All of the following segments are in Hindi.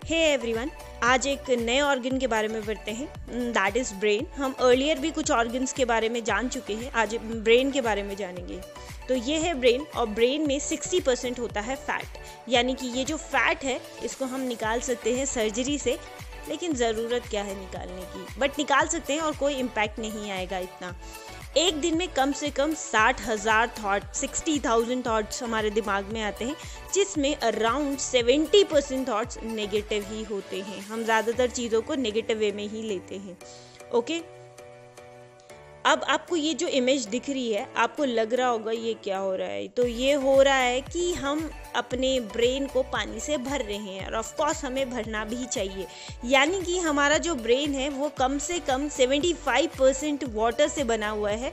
हे एवरीवन, आज एक नए ऑर्गन के बारे में पढ़ते हैं, दैट इज़ ब्रेन। हम अर्लियर भी कुछ ऑर्गन्स के बारे में जान चुके हैं, आज ब्रेन के बारे में जानेंगे। तो ये है ब्रेन, और ब्रेन में 60% होता है फैट, यानी कि ये जो फैट है इसको हम निकाल सकते हैं सर्जरी से, लेकिन ज़रूरत क्या है निकालने की, बट निकाल सकते हैं और कोई इम्पैक्ट नहीं आएगा इतना। एक दिन में कम से कम 60,000 थॉट 60,000 थॉट्स हमारे दिमाग में आते हैं, जिसमें अराउंड 70% थॉट्स नेगेटिव ही होते हैं। हम ज़्यादातर चीज़ों को नेगेटिव वे में ही लेते हैं। ओके, अब आपको ये जो इमेज दिख रही है, आपको लग रहा होगा ये क्या हो रहा है। तो ये हो रहा है कि हम अपने ब्रेन को पानी से भर रहे हैं, और ऑफ कोर्स हमें भरना भी चाहिए। यानी कि हमारा जो ब्रेन है वो कम से कम 75% वाटर से बना हुआ है,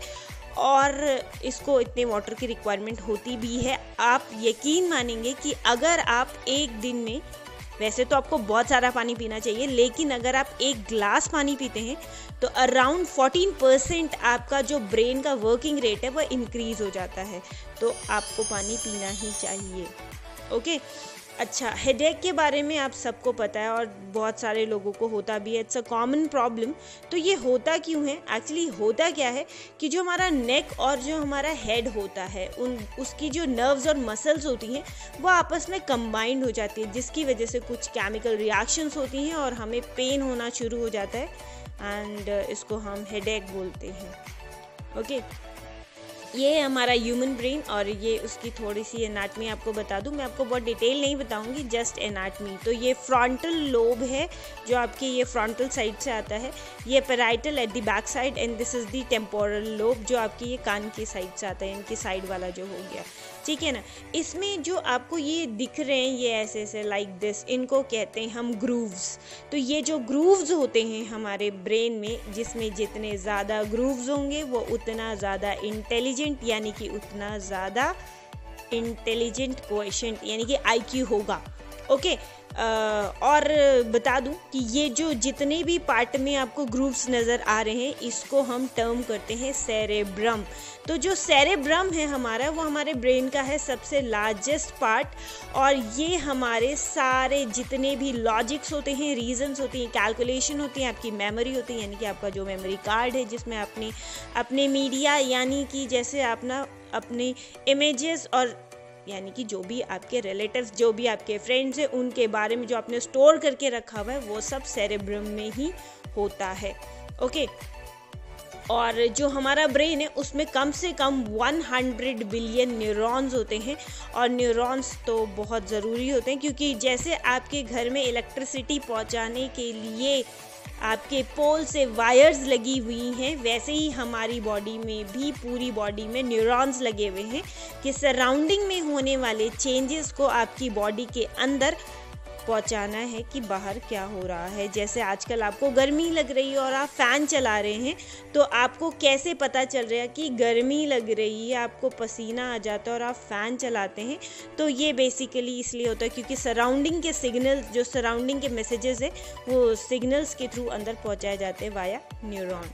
और इसको इतने वाटर की रिक्वायरमेंट होती भी है। आप यकीन मानेंगे कि अगर आप एक दिन में, वैसे तो आपको बहुत सारा पानी पीना चाहिए, लेकिन अगर आप एक ग्लास पानी पीते हैं तो अराउंड 14% आपका जो ब्रेन का वर्किंग रेट है वो इंक्रीज़ हो जाता है। तो आपको पानी पीना ही चाहिए। ओके, अच्छा, हेडेक के बारे में आप सबको पता है और बहुत सारे लोगों को होता भी है, इट्स अ कॉमन प्रॉब्लम। तो ये होता क्यों है? एक्चुअली होता क्या है कि जो हमारा नेक और जो हमारा हेड होता है, उसकी जो नर्व्स और मसल्स होती हैं वो आपस में कंबाइंड हो जाती है, जिसकी वजह से कुछ केमिकल रिएक्शंस होती हैं और हमें पेन होना शुरू हो जाता है, एंड इसको हम हेडेक बोलते हैं। ओके, ये है हमारा ह्यूमन ब्रेन, और ये उसकी थोड़ी सी एनाटमी आपको बता दूं। मैं आपको बहुत डिटेल नहीं बताऊंगी, जस्ट एनाटमी। तो ये फ्रंटल लोब है जो आपके ये फ्रंटल साइड से आता है, ये parietal at the back side, and this is the temporal lobe जो आपकी ये कान की साइड से आता है, इनकी साइड वाला जो हो गया, ठीक है ना। इसमें जो आपको ये दिख रहे हैं ये ऐसे ऐसे लाइक दिस, इनको कहते हैं हम ग्रूव्स। तो ये जो ग्रूव्स होते हैं हमारे ब्रेन में, जिसमें जितने ज़्यादा ग्रूव्स होंगे वो उतना ज़्यादा इंटेलिजेंट, यानी कि उतना ज़्यादा इंटेलिजेंट कोएफिशिएंट यानी कि IQ होगा। ओके, और बता दूं कि ये जो जितने भी पार्ट में आपको ग्रूव्स नज़र आ रहे हैं, इसको हम टर्म करते हैं सेरेब्रम। तो जो सेरेब्रम है हमारा, वो हमारे ब्रेन का है सबसे लार्जेस्ट पार्ट, और ये हमारे सारे जितने भी लॉजिक्स होते हैं, रीजंस होती हैं, कैलकुलेशन होती हैं, आपकी मेमोरी होती है, यानी कि आपका जो मेमोरी कार्ड है जिसमें अपने मीडिया, यानी कि जैसे आप ना अपने इमेजेस, और यानी कि जो भी आपके रिलेटिव्स, जो भी आपके फ्रेंड्स हैं, उनके बारे में जो आपने स्टोर करके रखा हुआ है, वो सब सेरेब्रम में ही होता है। ओके, और जो हमारा ब्रेन है उसमें कम से कम 100 बिलियन न्यूरॉन्स होते हैं, और न्यूरॉन्स तो बहुत ज़रूरी होते हैं, क्योंकि जैसे आपके घर में इलेक्ट्रिसिटी पहुंचाने के लिए आपके पोल से वायर्स लगी हुई हैं, वैसे ही हमारी बॉडी में भी, पूरी बॉडी में न्यूरॉन्स लगे हुए हैं कि सराउंडिंग में होने वाले चेंजेस को आपकी बॉडी के अंदर पहुंचाना है कि बाहर क्या हो रहा है। जैसे आजकल आपको गर्मी लग रही है और आप फ़ैन चला रहे हैं, तो आपको कैसे पता चल रहा है कि गर्मी लग रही है? आपको पसीना आ जाता है और आप फ़ैन चलाते हैं। तो ये बेसिकली इसलिए होता है क्योंकि सराउंडिंग के सिग्नल, जो सराउंडिंग के मैसेजेस है, वो सिग्नल्स के थ्रू अंदर पहुंचाए जाते हैं वाया न्यूरॉन।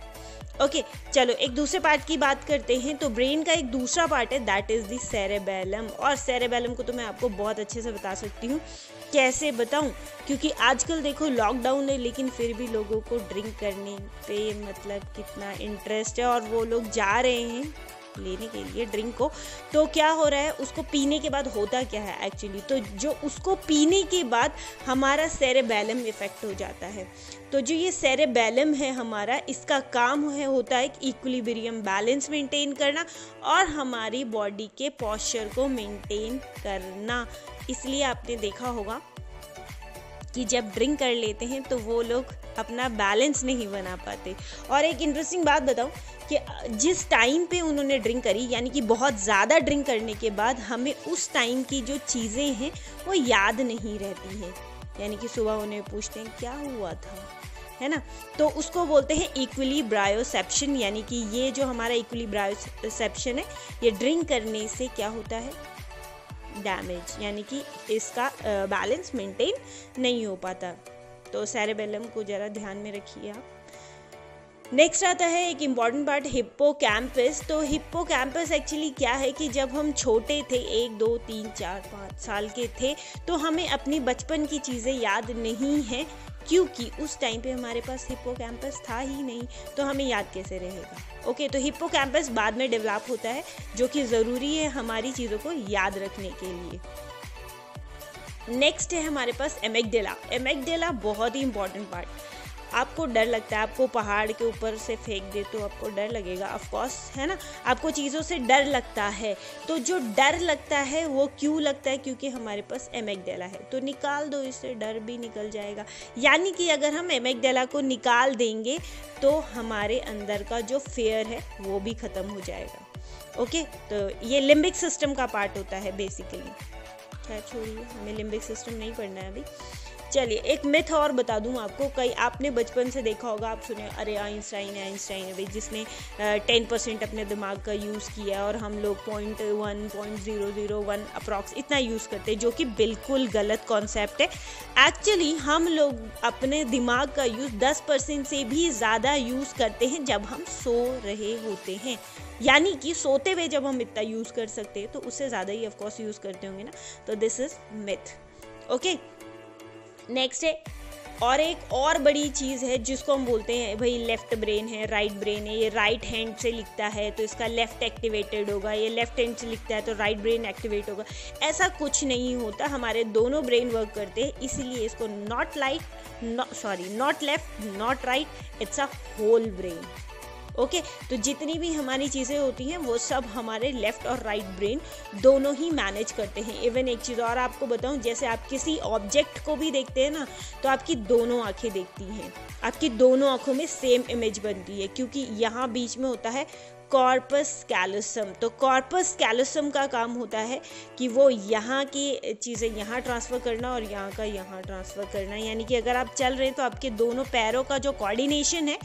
ओके, चलो एक दूसरे पार्ट की बात करते हैं। तो ब्रेन का एक दूसरा पार्ट है, दैट इज़ द सेरेबेलम, और सेरेबेलम को तो मैं आपको बहुत अच्छे से बता सकती हूँ। कैसे बताऊँ? क्योंकि आजकल देखो लॉकडाउन है, लेकिन फिर भी लोगों को ड्रिंक करने पे मतलब कितना इंटरेस्ट है, और वो लोग जा रहे हैं लेने के लिए ड्रिंक को। तो क्या हो रहा है, उसको पीने के बाद होता क्या है एक्चुअली, तो जो उसको पीने के बाद हमारा सेरेबेलम इफेक्ट हो जाता है। तो जो ये सेरेबेलम है हमारा, इसका काम होता है इक्विलिब्रियम बैलेंस मेंटेन करना और हमारी बॉडी के पोस्चर को मेंटेन करना। इसलिए आपने देखा होगा कि जब ड्रिंक कर लेते हैं तो वो लोग अपना बैलेंस नहीं बना पाते। और एक इंटरेस्टिंग बात बताऊं कि जिस टाइम पे उन्होंने ड्रिंक करी, यानी कि बहुत ज़्यादा ड्रिंक करने के बाद हमें उस टाइम की जो चीज़ें हैं वो याद नहीं रहती हैं, यानी कि सुबह उन्हें पूछते हैं क्या हुआ था, है ना। तो उसको बोलते हैं इक्विलिब्रायोसेप्शन, यानी कि ये जो हमारा इक्विलिब्रायोसेप्शन है, ये ड्रिंक करने से क्या होता है, डैमेज, यानी कि इसका बैलेंस मेंटेन नहीं हो पाता। तो सेरेबेलम को ज़रा ध्यान में रखिए आप। नेक्स्ट आता है एक इम्पॉर्टेंट पार्ट, हिप्पोकैम्पस। तो हिप्पोकैम्पस एक्चुअली क्या है कि जब हम छोटे थे, 1 2 3 4 5 साल के थे, तो हमें अपनी बचपन की चीज़ें याद नहीं हैं, क्योंकि उस टाइम पे हमारे पास हिप्पोकैम्पस था ही नहीं, तो हमें याद कैसे रहेगा। ओके, तो हिप्पोकैम्पस बाद में डेवलप होता है, जो कि ज़रूरी है हमारी चीज़ों को याद रखने के लिए। नेक्स्ट है हमारे पास एमिगडाला। एमिगडाला बहुत ही इंपॉर्टेंट पार्ट। आपको डर लगता है, आपको पहाड़ के ऊपर से फेंक दे तो आपको डर लगेगा, ऑफ कोर्स, है ना। आपको चीज़ों से डर लगता है, तो जो डर लगता है वो क्यों लगता है, क्योंकि हमारे पास एमिगडाला है। तो निकाल दो इससे, डर भी निकल जाएगा। यानी कि अगर हम एमिगडाला को निकाल देंगे तो हमारे अंदर का जो फियर है वो भी ख़त्म हो जाएगा। ओके, तो ये लिम्बिक सिस्टम का पार्ट होता है बेसिकली। खैर छोड़िए, हमें लिम्बिक सिस्टम नहीं पढ़ना है अभी। चलिए एक मिथ और बता दूं आपको। कई आपने बचपन से देखा होगा, आप सुने, अरे आइंस्टाइन है भाई, जिसने 10% अपने दिमाग का यूज़ किया, और हम लोग 0.1 0.001 अप्रॉक्स इतना यूज़ करते हैं, जो कि बिल्कुल गलत कॉन्सेप्ट है। एक्चुअली हम लोग अपने दिमाग का यूज़ 10% से भी ज़्यादा यूज़ करते हैं जब हम सो रहे होते हैं। यानी कि सोते हुए जब हम इतना यूज़ कर सकते हैं, तो उससे ज़्यादा ही ऑफकोर्स यूज़ करते होंगे ना। तो this is myth. Okay, next है और एक और बड़ी चीज़ है जिसको हम बोलते हैं भाई लेफ्ट ब्रेन है, राइट ब्रेन है। ये राइट हैंड से लिखता है तो इसका लेफ्ट एक्टिवेटेड होगा, ये लेफ्ट हैंड से लिखता है तो राइट ब्रेन एक्टिवेट होगा। ऐसा कुछ नहीं होता, हमारे दोनों ब्रेन वर्क करते हैं, इसीलिए इसको not left not right, it's a whole brain. Okay, तो जितनी भी हमारी चीज़ें होती हैं वो सब हमारे लेफ़्ट और राइट ब्रेन दोनों ही मैनेज करते हैं। इवन एक चीज़ और आपको बताऊं, जैसे आप किसी ऑब्जेक्ट को भी देखते हैं ना, तो आपकी दोनों आंखें देखती हैं, आपकी दोनों आंखों में सेम इमेज बनती है, क्योंकि यहाँ बीच में होता है कॉर्पस कैलोसम। तो कॉर्पस कैलोसम का काम होता है कि वो यहाँ की चीज़ें यहाँ ट्रांसफ़र करना और यहाँ का यहाँ ट्रांसफ़र करना। यानी कि अगर आप चल रहे हैं तो आपके दोनों पैरों का जो कोऑर्डिनेशन है,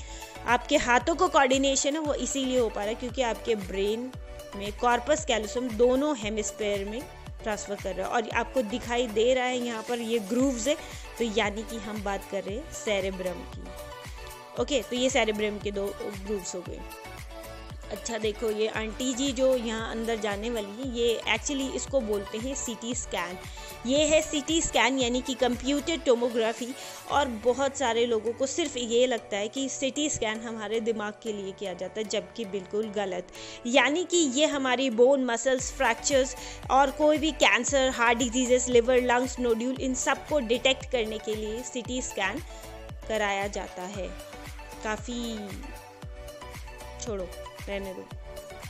आपके हाथों का कोऑर्डिनेशन है, वो इसीलिए हो पा रहा है क्योंकि आपके ब्रेन में कॉर्पस कैलोसम दोनों हेमिस्फेयर में ट्रांसफ़र कर रहा है। और आपको दिखाई दे रहा है यहाँ पर ये ग्रूव्स है, तो यानी कि हम बात कर रहे हैं सेरेब्रम की। ओके, तो ये सेरेब्रम के 2 ग्रूव्स हो गए। अच्छा देखो, ये आंटी जी जो यहाँ अंदर जाने वाली है, ये एक्चुअली इसको बोलते हैं सीटी स्कैन। ये है सीटी स्कैन यानी कि कंप्यूटर टोमोग्राफी। और बहुत सारे लोगों को सिर्फ ये लगता है कि सीटी स्कैन हमारे दिमाग के लिए किया जाता है, जबकि बिल्कुल गलत। यानी कि ये हमारी बोन, मसल्स, फ्रैक्चर्स और कोई भी cancer, heart diseases, liver, lungs, nodule, इन सब को डिटेक्ट करने के लिए सीटी स्कैन कराया जाता है। काफ़ी छोड़ो, रहने दो,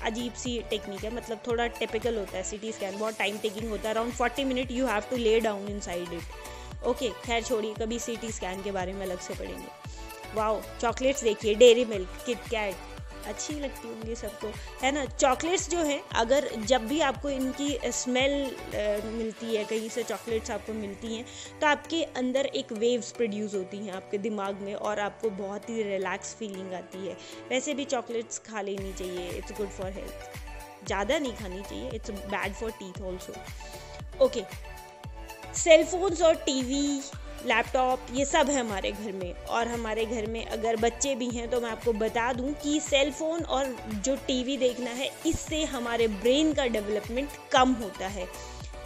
अजीब सी टेक्निक है, मतलब थोड़ा टिपिकल होता है सीटी स्कैन, बहुत टाइम टेकिंग होता है, around 40 minute you have to lay down inside it. Okay, खैर छोड़िए, कभी सीटी स्कैन के बारे में अलग से पढ़ेंगे। वाओ, चॉकलेट्स देखिए, डेयरी मिल्क, किट कैट, अच्छी लगती होंगी सबको, है ना। चॉकलेट्स जो हैं, अगर जब भी आपको इनकी स्मेल मिलती है, कहीं से चॉकलेट्स आपको मिलती हैं, तो आपके अंदर एक वेव्स प्रोड्यूस होती हैं आपके दिमाग में, और आपको बहुत ही रिलैक्स फीलिंग आती है। वैसे भी चॉकलेट्स खा लेनी चाहिए, इट्स गुड फॉर हेल्थ, ज़्यादा नहीं खानी चाहिए, it's bad for teeth also. Okay, cellphones और टीवी, लैपटॉप, ये सब है हमारे घर में। और हमारे घर में अगर बच्चे भी हैं तो मैं आपको बता दूं कि सेल फोन और जो टीवी देखना है, इससे हमारे ब्रेन का डेवलपमेंट कम होता है।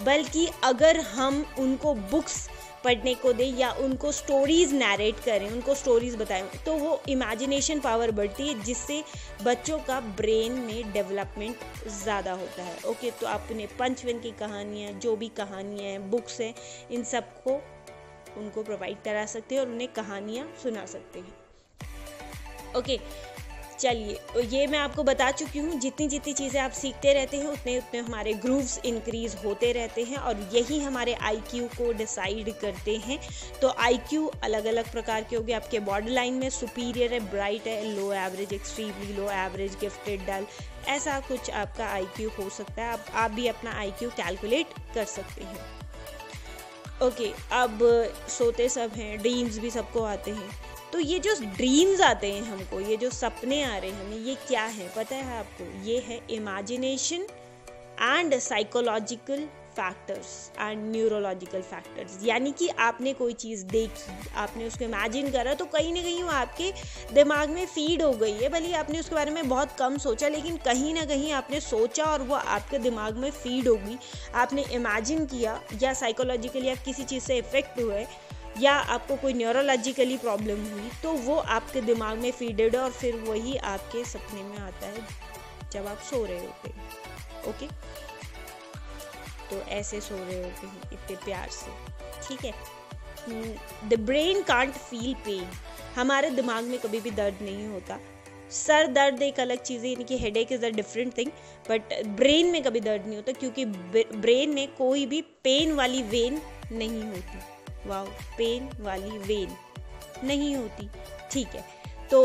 बल्कि अगर हम उनको बुक्स पढ़ने को दें या उनको स्टोरीज़ नैरेट करें, उनको स्टोरीज़ बताएं, तो वो इमेजिनेशन पावर बढ़ती है, जिससे बच्चों का ब्रेन में डेवलपमेंट ज़्यादा होता है। ओके, तो आपने पंचतंत्र की कहानियाँ, जो भी कहानियाँ हैं, बुक्स हैं, इन सब को उनको प्रोवाइड करा सकते हैं और उन्हें कहानियाँ सुना सकते हैं। ओके, चलिए, ये मैं आपको बता चुकी हूँ, जितनी जितनी चीज़ें आप सीखते रहते हैं उतने उतने हमारे ग्रूव्स इंक्रीज़ होते रहते हैं, और यही हमारे आईक्यू को डिसाइड करते हैं। तो आईक्यू अलग अलग प्रकार के होंगे आपके बॉर्डर लाइन में, सुपीरियर है, ब्राइट है, low average, extremely low average, gifted, dull, ऐसा कुछ आपका आईक्यू हो सकता है। आप भी अपना आईक्यू कैलकुलेट कर सकते हैं। ओके, अब सोते सब हैं, ड्रीम्स भी सबको आते हैं। तो ये जो ड्रीम्स आते हैं हमको, ये जो सपने आ रहे हैं हमें, ये क्या है पता है आपको? ये है imagination and psychological factors and neurological factors, यानी कि आपने कोई चीज़ देखी, आपने उसको इमेजिन करा, तो कहीं ना कहीं वो आपके दिमाग में फीड हो गई है। भले आपने उसके बारे में बहुत कम सोचा, लेकिन कहीं ना कहीं आपने सोचा और वो आपके दिमाग में फीड हो गई। आपने इमेजिन किया, या साइकोलॉजिकली आप किसी चीज़ से इफेक्ट हुए, या आपको कोई न्यूरोलॉजिकली प्रॉब्लम हुई, तो वो आपके दिमाग में फीडेड है और फिर वही आपके सपने में आता है जब आप सो रहे होते हैं। ओके, तो ऐसे सो रहे होते हैं इतने प्यार से, ठीक है। The brain can't feel pain, हमारे दिमाग में कभी भी दर्द नहीं होता। सर दर्द एक अलग चीज़ है, यानी कि headache is a different thing, but brain में कभी दर्द नहीं होता, क्योंकि ब्रेन में कोई भी पेन वाली वेन नहीं होती। वाओ, पेन वाली वेन नहीं होती, ठीक है। तो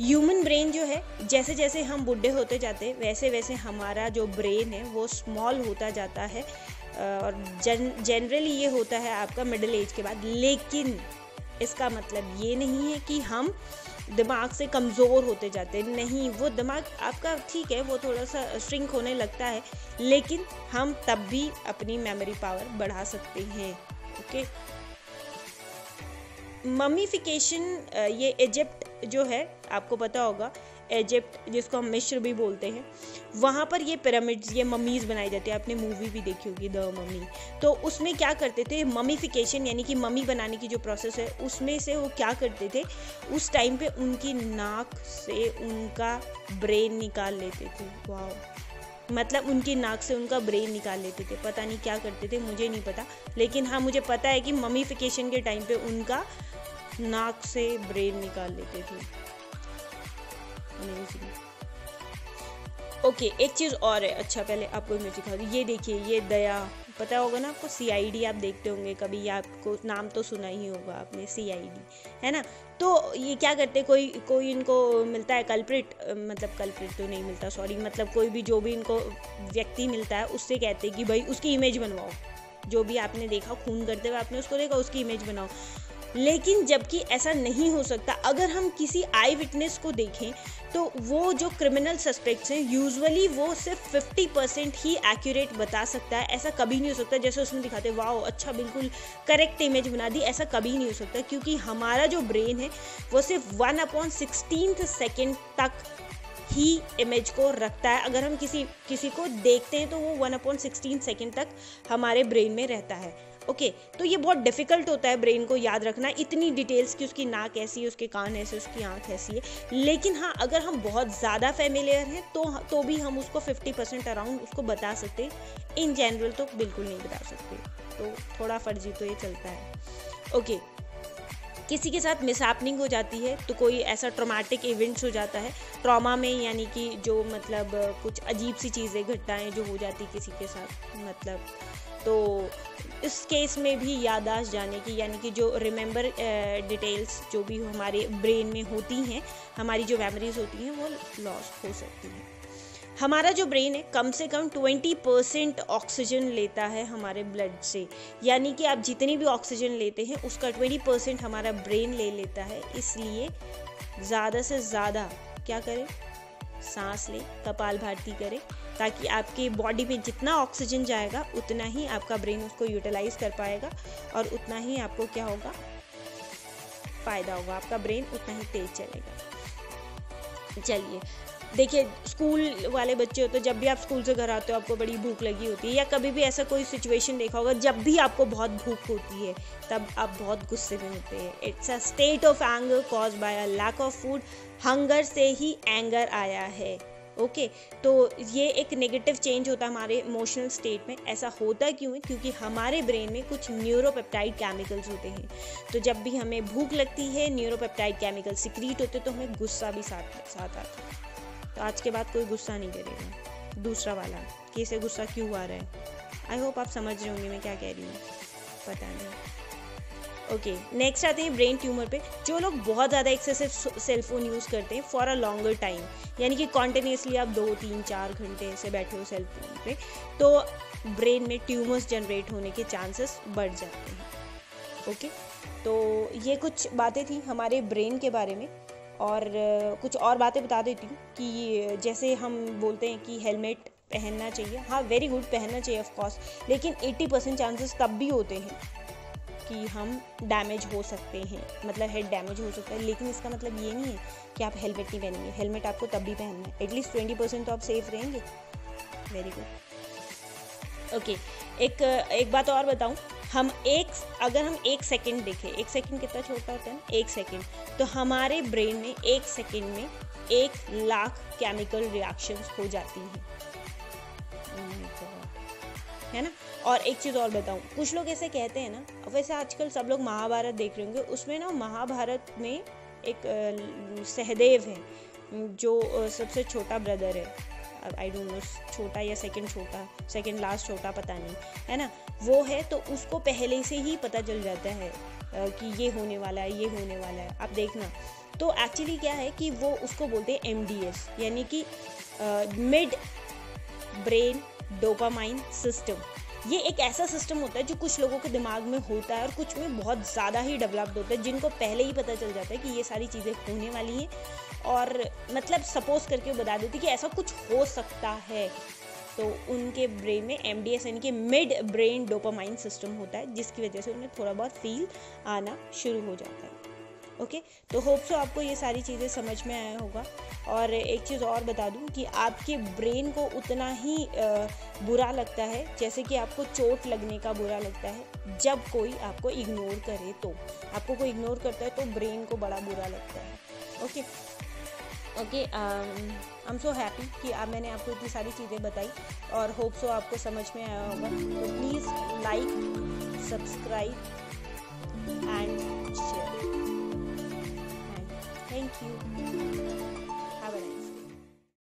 ह्यूमन ब्रेन जो है, जैसे जैसे हम बूढ़े होते जाते हैं वैसे वैसे हमारा जो ब्रेन है वो स्मॉल होता जाता है, और जनरली ये होता है आपका मिडिल एज के बाद। लेकिन इसका मतलब ये नहीं है कि हम दिमाग से कमज़ोर होते जाते हैं, नहीं, वो दिमाग आपका ठीक है, वो थोड़ा सा श्रिंक होने लगता है, लेकिन हम तब भी अपनी मेमोरी पावर बढ़ा सकते हैं। ओके, ममीफिकेशन, ये इजिप्ट जो है, आपको पता होगा इजिप्ट जिसको हम मिस्र भी बोलते हैं, वहाँ पर ये पिरामिड्स, ये मम्मीज़ बनाई जाती है। आपने मूवी भी देखी होगी द मम्मी, तो उसमें क्या करते थे, ममीफिकेशन यानी कि मम्मी बनाने की जो प्रोसेस है, उसमें से वो क्या करते थे, उस टाइम पे उनकी नाक से उनका ब्रेन निकाल लेते थे। वाह, मतलब उनकी नाक से उनका ब्रेन निकाल लेते थे। पता नहीं क्या करते थे, मुझे नहीं पता, लेकिन हाँ मुझे पता है कि ममीफिकेशन के टाइम पे उनका नाक से ब्रेन निकाल लेते थे। ओके, एक चीज़ और है, अच्छा पहले आपको मैं सिखा दूँ। ये देखिए, ये दया, पता होगा ना आपको, CID आप देखते होंगे कभी, या आपको नाम तो सुना ही होगा आपने, CID, है ना। तो ये क्या करते, कोई इनको मिलता है कल्प्रिट, मतलब कल्प्रिट तो नहीं मिलता, सॉरी, मतलब कोई भी जो भी इनको व्यक्ति मिलता है, उससे कहते हैं कि भाई उसकी इमेज बनवाओ। जो भी आपने देखा खून करते हुए आपने उसको देखा, उसकी इमेज बनाओ। लेकिन जबकि ऐसा नहीं हो सकता। अगर हम किसी आई विटनेस को देखें तो वो जो क्रिमिनल सस्पेक्ट्स हैं, यूजुअली वो सिर्फ 50% ही एक्यूरेट बता सकता है। ऐसा कभी नहीं हो सकता जैसे उसमें दिखाते वाओ अच्छा बिल्कुल करेक्ट इमेज बना दी, ऐसा कभी नहीं हो सकता, क्योंकि हमारा जो ब्रेन है वो सिर्फ 1/16 सेकेंड तक ही इमेज को रखता है। अगर हम किसी को देखते हैं तो वो 1/16 सेकेंड तक हमारे ब्रेन में रहता है। ओके, तो ये बहुत डिफिकल्ट होता है ब्रेन को याद रखना इतनी डिटेल्स की, उसकी नाक ऐसी है, उसके कान ऐसे, उसकी आँख ऐसी है। लेकिन हाँ, अगर हम बहुत ज़्यादा फेमिलियर हैं तो भी हम उसको 50% अराउंड उसको बता सकते हैं। इन जनरल तो बिल्कुल नहीं बता सकते, तो थोड़ा फर्जी तो ये चलता है। ओके, किसी के साथ मिसहैपनिंग हो जाती है तो कोई ऐसा ट्रॉमेटिक इवेंट्स हो जाता है, ट्रॉमा में यानी कि जो मतलब कुछ अजीब सी चीज़ें घटनाएं जो हो जाती किसी के साथ, मतलब तो इस केस में भी याददाश्त जाने की, यानी कि जो रिमेंबर डिटेल्स जो भी हमारे ब्रेन में होती हैं, हमारी जो मेमोरीज होती हैं वो लॉस हो सकती हैं। हमारा जो ब्रेन है कम से कम 20% ऑक्सीजन लेता है हमारे ब्लड से, यानी कि आप जितनी भी ऑक्सीजन लेते हैं उसका 20% हमारा ब्रेन ले लेता है। इसलिए ज़्यादा से ज़्यादा क्या करें, सांस लें, कपालभाति करें, ताकि आपकी बॉडी में जितना ऑक्सीजन जाएगा उतना ही आपका ब्रेन उसको यूटिलाइज कर पाएगा और उतना ही आपको क्या होगा, फ़ायदा होगा, आपका ब्रेन उतना ही तेज चलेगा। चलिए देखिए, स्कूल वाले बच्चे होते हैं, जब भी आप स्कूल से घर आते हो आपको बड़ी भूख लगी होती है, या कभी भी ऐसा कोई सिचुएशन देखा होगा जब भी आपको बहुत भूख होती है तब आप बहुत गुस्से में होते हैं। It's a state of anger cause by a lack of food, hunger से ही एंगर आया है। ओके, तो ये एक नेगेटिव चेंज होता है हमारे इमोशनल स्टेट में। ऐसा होता क्यों है, क्योंकि हमारे ब्रेन में कुछ न्यूरोपेप्टाइड केमिकल्स होते हैं, तो जब भी हमें भूख लगती है न्यूरोपेप्टाइड केमिकल सिक्रीट होते तो हमें गुस्सा भी साथ आता है। तो आज के बाद कोई गुस्सा नहीं करेगा, दूसरा वाला कि इसे गुस्सा क्यों आ रहा है। आई होप आप समझ रहे होंगे मैं क्या कह रही हूँ, पता नहीं। ओके, नेक्स्ट आते हैं ब्रेन ट्यूमर पे। जो लोग बहुत ज़्यादा एक्सेसिव सेलफोन यूज़ करते हैं फॉर अ लॉन्गर टाइम, यानी कि कॉन्टिन्यूसली आप 2, 3, 4 घंटे से बैठे हो सेलफोन पे, तो ब्रेन में ट्यूमर्स जनरेट होने के चांसेस बढ़ जाते हैं। ओके, तो ये कुछ बातें थी हमारे ब्रेन के बारे में, और कुछ और बातें बता देती हूँ कि जैसे हम बोलते हैं कि हेलमेट पहनना चाहिए। हाँ, वेरी गुड, पहनना चाहिए ऑफ कोर्स, लेकिन 80% चांसेस तब भी होते हैं कि हम डैमेज हो सकते हैं, मतलब हेड डैमेज हो सकता है। लेकिन इसका मतलब ये नहीं है कि आप हेलमेट नहीं पहनेंगे। हेलमेट आपको तब भी पहनना है, एटलीस्ट 20% तो आप सेफ रहेंगे। Very good. ओके, एक बात और बताऊं, अगर हम 1 सेकेंड देखें, 1 सेकेंड कितना छोटा होता है ना, 1 सेकेंड, तो हमारे ब्रेन में 1 सेकेंड में 1 लाख केमिकल रिएक्शंस हो जाती हैं, है ना। और एक चीज़ और बताऊं, कुछ लोग ऐसे कहते हैं ना, वैसे आजकल सब लोग महाभारत देख रहे होंगे, उसमें ना महाभारत में एक सहदेव है जो सबसे छोटा ब्रदर है, आई डोंट नो छोटा या सेकंड लास्ट छोटा, पता नहीं, है ना। वो है तो उसको पहले से ही पता चल जाता है कि ये होने वाला है, आप देखना। तो एक्चुअली क्या है कि वो उसको बोलते हैं MDS, यानी कि मिड ब्रेन डोपामाइन सिस्टम। ये एक ऐसा सिस्टम होता है जो कुछ लोगों के दिमाग में होता है और कुछ में बहुत ज़्यादा ही डेवलप्ड होता है, जिनको पहले ही पता चल जाता है कि ये सारी चीज़ें होने वाली हैं, और मतलब सपोज करके बता देती कि ऐसा कुछ हो सकता है। तो उनके ब्रेन में MDS यानी कि मिड ब्रेन डोपामाइन सिस्टम होता है, जिसकी वजह से उन्हें थोड़ा बहुत फील आना शुरू हो जाता है। ओके, तो होप सो आपको ये सारी चीज़ें समझ में आया होगा। और एक चीज़ और बता दूं कि आपके ब्रेन को उतना ही बुरा लगता है जैसे कि आपको चोट लगने का बुरा लगता है। जब कोई आपको इग्नोर करे, तो आपको कोई इग्नोर करता है तो ब्रेन को बड़ा बुरा लगता है। Okay, I am so happy कि मैंने आपको इतनी सारी चीज़ें बताई, और होप सो आपको समझ में आया होगा। तो please like, subscribe and share. Thank you.